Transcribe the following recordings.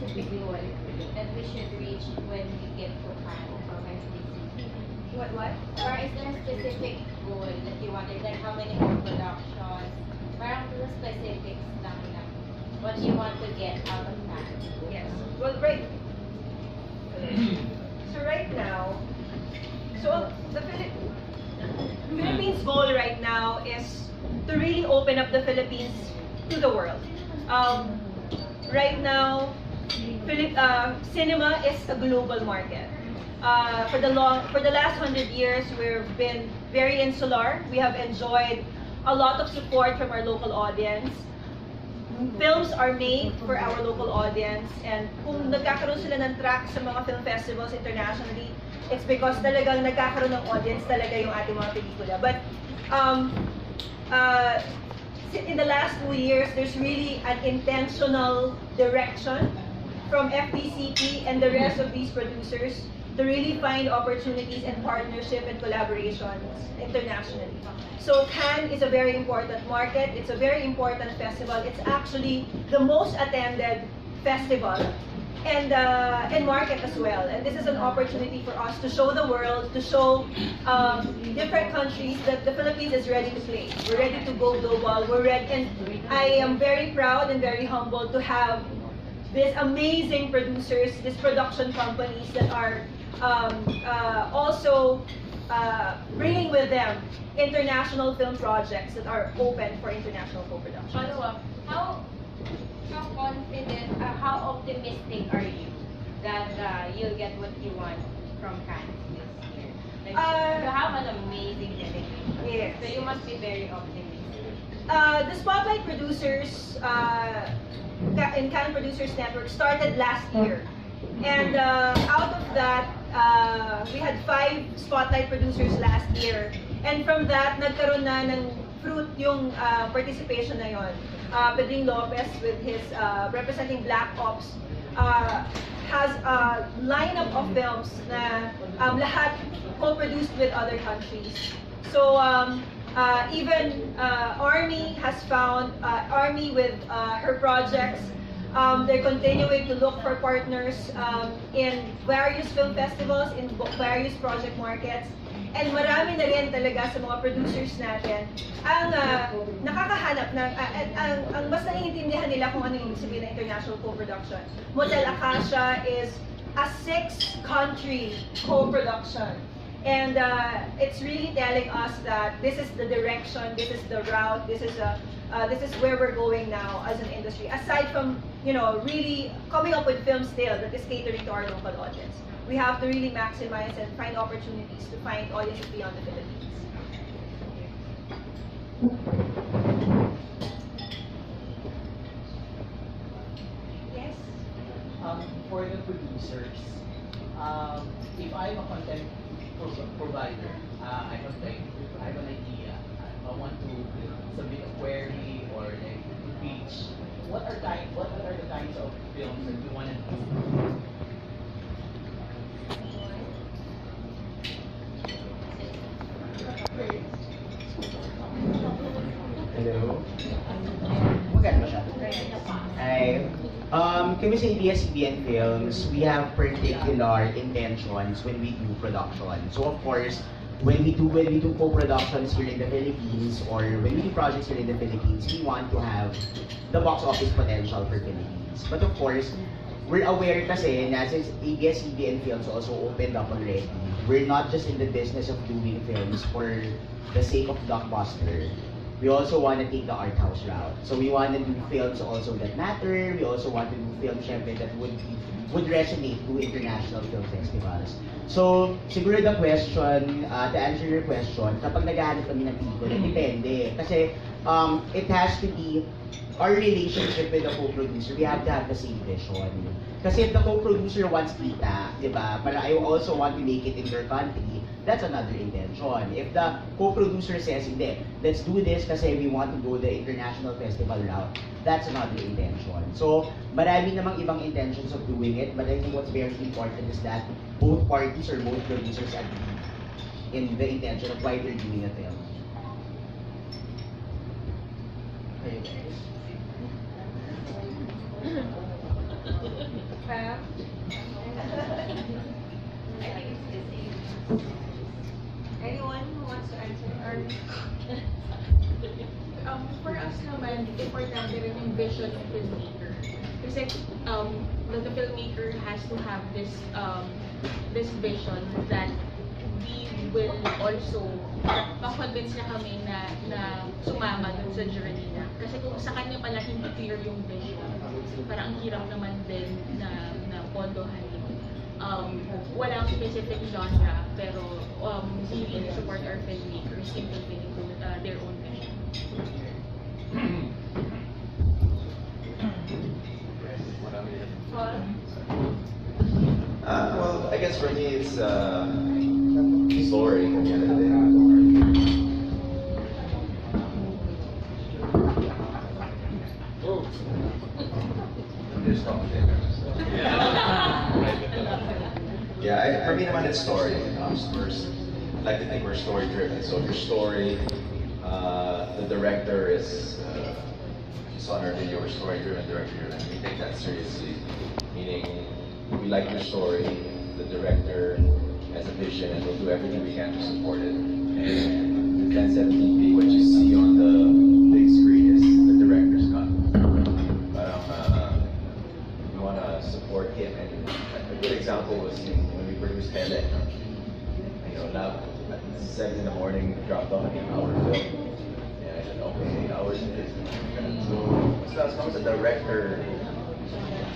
specific goal that we should reach when we get to Cannes from FDCP? What? Or is there a specific goal that you wanted, like how many co-productions? Parang the specifics lang na what you want to get out of Cannes. Yes. Well, so right now, the Philippines' goal right now is to really open up the Philippines to the world. Right now, cinema is a global market. For the last 100 years, we've been very insular. We have enjoyed a lot of support from our local audience. Films are made for our local audience, and kung nagkakaroon sila ng track sa mga film festivals internationally, it's because talagang nagkakaroon ng audience talaga yung ating mga pelikula. But in the last 2 years, there's really an intentional direction from FDCP and the rest of these producers to really find opportunities and partnership and collaborations internationally. So Cannes is a very important market. It's a very important festival. It's actually the most attended festival and market as well. And this is an opportunity for us to show the world, to show different countries that the Philippines is ready to play. We're ready to go global. We're ready, and I am very proud and very humbled to have these amazing producers, these production companies that are also bringing with them international film projects that are open for international co-production. Follow-up, how confident, how optimistic are you that you'll get what you want from Cannes this year? Like, you have an amazing delegate. Yes. So you must be very optimistic. The Spotlight Producers in Cannes Producers Network started last year. And out of that, we had 5 Spotlight Producers last year. And from that, nagkaroon na ng fruit yung participation na yon. Pedring Lopez, with his representing Black Ops, has a lineup of films na lahat co-produced with other countries. So even Army has found Army with her projects. They're continuing to look for partners in various film festivals, in various project markets. And marami na rin talaga sa mga producers natin ang nakakahanap ng, ang mas naiintindihan nila kung ano yung ibig sabihin ng international co-production. Motel Acacia is a 6-country co-production. And it's really telling us that this is the direction, this is the route, this is where we're going now as an industry. Aside from, really coming up with film still that is catering to our local audience, we have to really maximize and find opportunities to find audiences beyond the Philippines. Yes? For the producers, if I'm a content provider, I have an idea. I want to submit a query or like pitch. What are the kinds of films that you want to do? Hello. Maganda siya. Hi. Kami sa ABS-CBN Films, we have particular intentions when we do production. So of course, when we do co-productions here in the Philippines, or when we do projects here in the Philippines, we want to have the box office potential for Philippines. But of course, we're aware kasi na since ABS-CBN Films also opened up already, we're not just in the business of doing films for the sake of blockbuster. We also want to take the art house route. So we want to do films also that matter. We also want to do films syempre that would resonate to international film festivals. So siguro the question, to answer your question, kapag naghahanap kami ng pelikula, depende. Kasi it has to be our relationship with the co-producer. We have to have the same vision. Kasi if the co-producer wants kita, di ba? But I also want to make it in their country, that's another intention. If the co-producer says, hindi, let's do this kasi we want to go the international festival route, that's another intention. So, marami namang ibang intentions of doing it, but I think what's very important is that both parties or both producers agree in the intention of why they're doing a film. Okay. Anyone who wants to answer? For us naman, importante rin yung vision ng filmmaker. Kasi the filmmaker has to have this vision that we will also ma-convince na kami na sumama dun sa journey na. Kasi kung sa kanya pala hindi clear yung vision, parang ang hirap naman din na pondohan yun. Walang specific genre, pero we really support our filmmakers in fulfilling their own vision. Well, I guess for me it's story at the end of the day. Just talking. Yeah, for me naman it's story. First, I like to think we're story driven. So if your story, the director is, you saw in our video, we're story driven director, and we take that seriously. Meaning, we like your story, the director has a vision, and we'll do everything we can to support it. And the 1017P, what you see on the big screen is the director's cut. We want to support him, and a good example was when we produced Delegate. You know, now at 7 in the morning, we dropped off an 8-hour film. And I said, okay, 8 hours it is. So as long as the director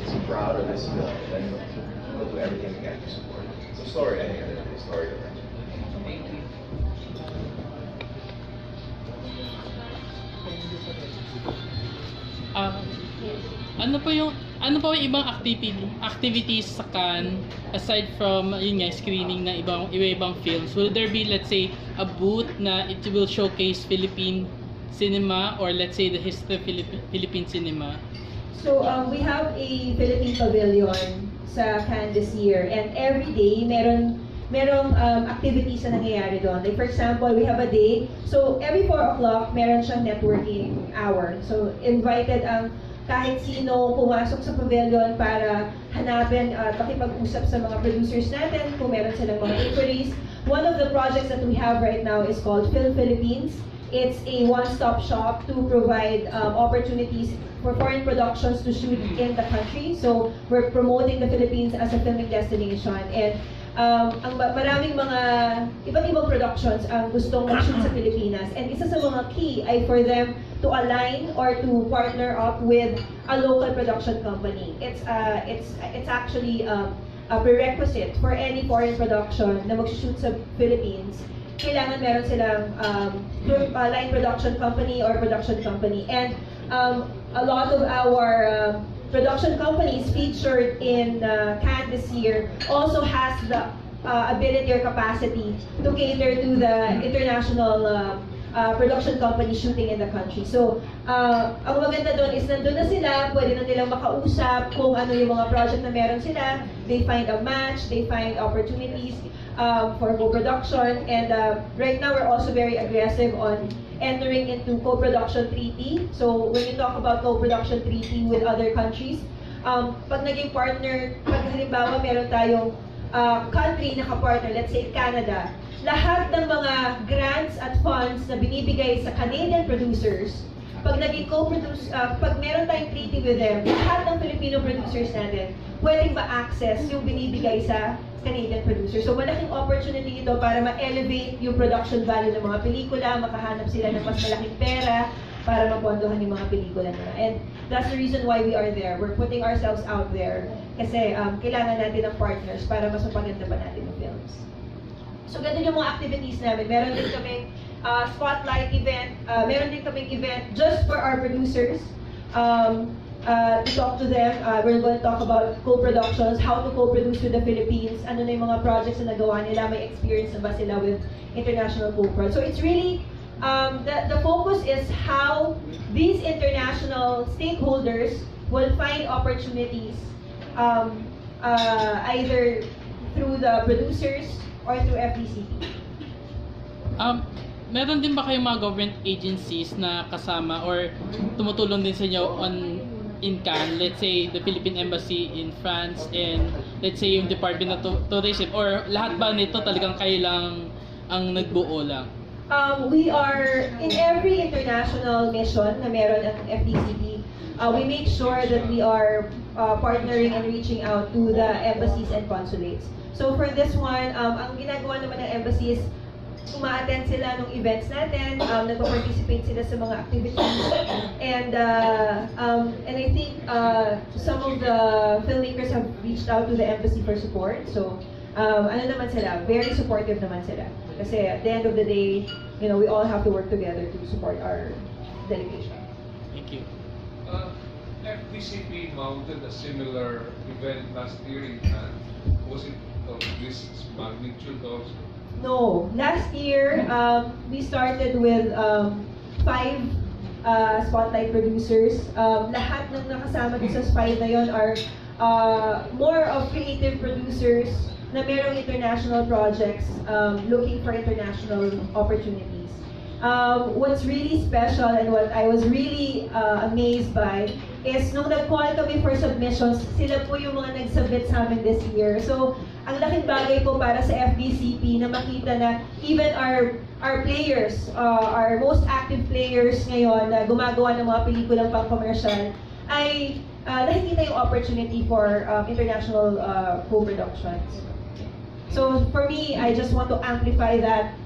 is proud of this film, then we'll do everything we can to support it. So story, I think, is a story of it. Thank you. Ano pa yung ibang activities sa Cannes aside from yun nga screening ng ibang films? Will there be, let's say, a booth na it will showcase Philippine cinema, or let's say the history of Philippine cinema? So we have a Philippine pavilion sa Cannes this year, and every day merong activities na nangyayari doon. Like for example, we have a day, so every 4 o'clock meron siyang networking hour. So invited ang kahit sino pumasok sa pavilion para hanapin at pakipag-usap sa mga producers natin kung meron silang mga inquiries. One of the projects that we have right now is called Film Philippines. It's a one-stop shop to provide opportunities for foreign productions to shoot in the country. So we're promoting the Philippines as a filming destination, and ang maraming mga iba't ibang productions ang gustong mag-shoot sa Pilipinas, and isa sa mga key ay for them to align or to partner up with a local production company. It's actually a prerequisite for any foreign production na mag-shoot sa Philippines. Kailangan meron silang line production company or production company, and a lot of our production companies featured in Cannes this year also has the ability or capacity to cater to the international production company shooting in the country. So, ang maganda doon is nandun na sila, pwede na nilang makausap kung ano yung mga project na meron sila. They find a match, they find opportunities for co-production, and right now we're also very aggressive on entering into co-production treaty. So when you talk about co-production treaty with other countries, pag naging partner, pag halimbawa meron tayong country na ka-partner, let's say Canada, lahat ng mga grants at funds na binibigay sa Canadian producers, pag naging co-produce, pag meron tayong treaty with them, lahat ng Filipino producers natin, pwedeng ma-access yung binibigay sa Canadian producers. So malaking opportunity ito para ma-elevate yung production value ng mga pelikula, makahanap sila ng mas malaking pera para mapondohan yung mga pelikula nila. And that's the reason why we are there. We're putting ourselves out there kasi kailangan natin ng partners para mas mapaganda pa natin yung films. So ganun yung mga activities namin. Meron din kaming spotlight event, meron din kaming event just for our producers. To talk to them, we're going to talk about co-productions, how to co-produce with the Philippines, ano na yung mga projects na nagawa nila, may experience na ba sila with international co-prod. So it's really, the focus is how these international stakeholders will find opportunities either through the producers or through FDCP. Meron din ba kayong mga government agencies na kasama or tumutulong din sa inyo in Cannes? Let's say the Philippine Embassy in France and let's say yung Department of Tourism, or lahat ba nito talagang kayo lang ang nagbuo lang? We are, in every international mission na meron ang FDCP, we make sure that we are partnering and reaching out to the embassies and consulates. So for this one, ang ginagawa naman ng embassies, uma-attend sila ng events natin, nagpa-participate sila sa mga activities, and I think some of the filmmakers have reached out to the embassy for support. So ano naman sila, very supportive naman sila. Kasi at the end of the day, you know, we all have to work together to support our delegation. Thank you. FDCP mounted a similar event last year in Cannes. Was it of this magnitude also? No. Last year, we started with 5 spotlight producers. Lahat ng nakasama dun sa 5 na yon are more of creative producers na merong international projects looking for international opportunities. What's really special and what I was really amazed by is nung nag-call kami for submissions, sila po yung mga nag-submit sa amin this year. So, ang laking bagay po para sa FDCP na makita na even our players, our most active players ngayon na gumagawa ng mga pelikulang pang-commercial ay nakikita yung opportunity for international co-productions. So, for me, I just want to amplify that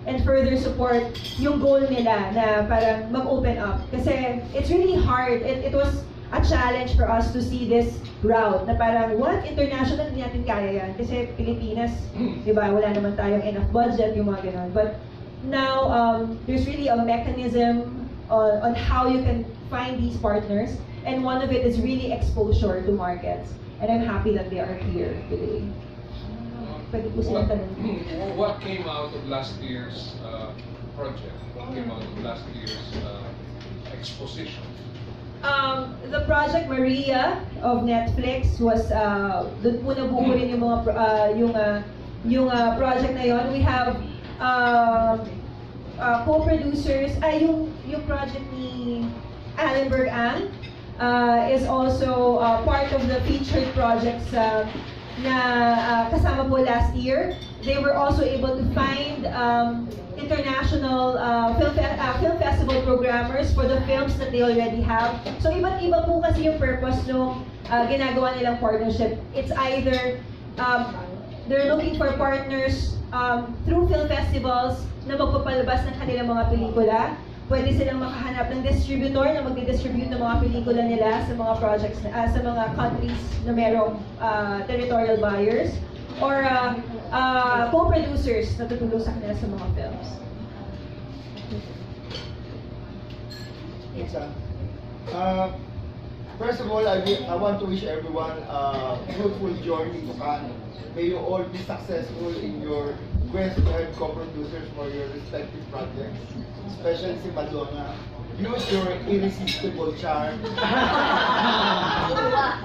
and further support yung goal nila na parang mag-open up. Kasi it's really hard. It was a challenge for us to see this route na parang, what? International, hindi natin kaya yan. Kasi Pilipinas, di ba, wala naman tayong enough budget, yung mga ganun. But now, there's really a mechanism on how you can find these partners. And one of it is really exposure to markets. And I'm happy that they are here today. Pwede po silang tanong. What came out of last year's project? What came out of last year's exposition? The Project Maria of Netflix was doon po nabuo rin yung mga yung project na yon. We have co-producers yung project ni Allenberg Ang is also part of the featured projects na kasama po last year. They were also able to find international film festival programmers for the films that they already have. So iba't iba po kasi yung purpose nung ginagawa nilang partnership. It's either they're looking for partners through film festivals na magpapalabas ng kanilang mga pelikula. Pwede silang makahanap ng distributor na magdi-distribute ng mga pelikula nila sa mga projects, sa mga countries na merong territorial buyers, or co-producers na tutulong sa kanila sa mga films. First of all, I want to wish everyone a fruitful journey to Cannes. May you all be successful in your quest to have co-producers for your respective projects, especially si Madonna. Use your irresistible charm.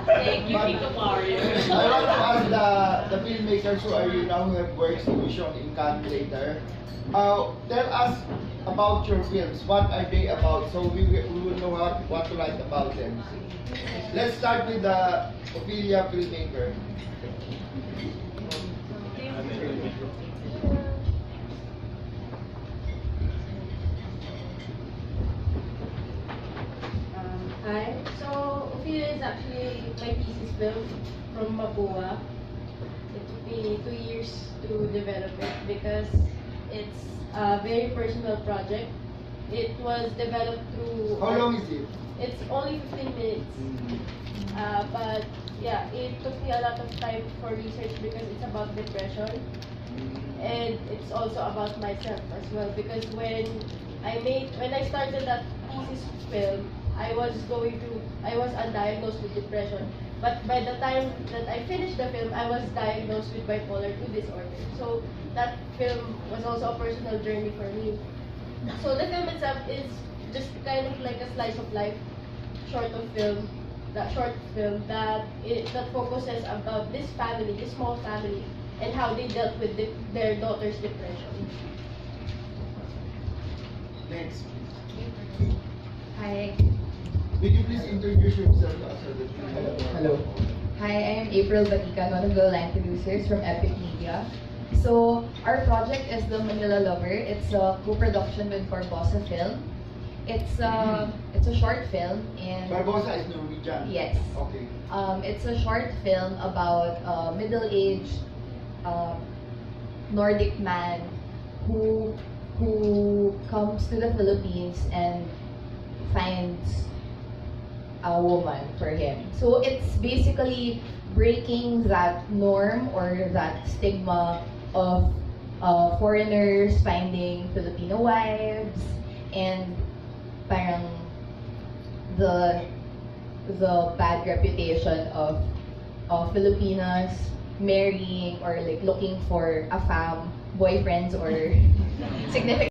Thank you, Tito Mario. I want to ask the filmmakers who are here now who have works exhibition in Cannes later. Tell us about your films. What are they about? So we will know what to write about them. Let's start with the Ophelia filmmaker. Hi. So, Ophelia is actually my thesis film from Mabua. It took me 2 years to develop it because it's a very personal project. It was developed through... How long is it? It's only 15 minutes. But yeah, it took me a lot of time for research because it's about depression. And it's also about myself as well because when I started that thesis film, I was undiagnosed with depression. But by the time that I finished the film, I was diagnosed with bipolar 2 disorder. So that film was also a personal journey for me. So the film itself is just kind of like a slice of life, short film that focuses about this family, this small family, and how they dealt with their daughter's depression. Next. Hi. Could you please introduce yourself to us? Hello. Hi, I am April Batican, one of the line producers from Epic Media. So, our project is The Manila Lover. It's a co-production with Barbosa Film. It's a short film and Barbosa is Norwegian. yes. Okay. It's a short film about a middle-aged Nordic man who comes to the Philippines and finds a woman for him. So it's basically breaking that norm or that stigma of foreigners finding Filipino wives and parang the bad reputation of Filipinas marrying or like looking for a fam boyfriends or significant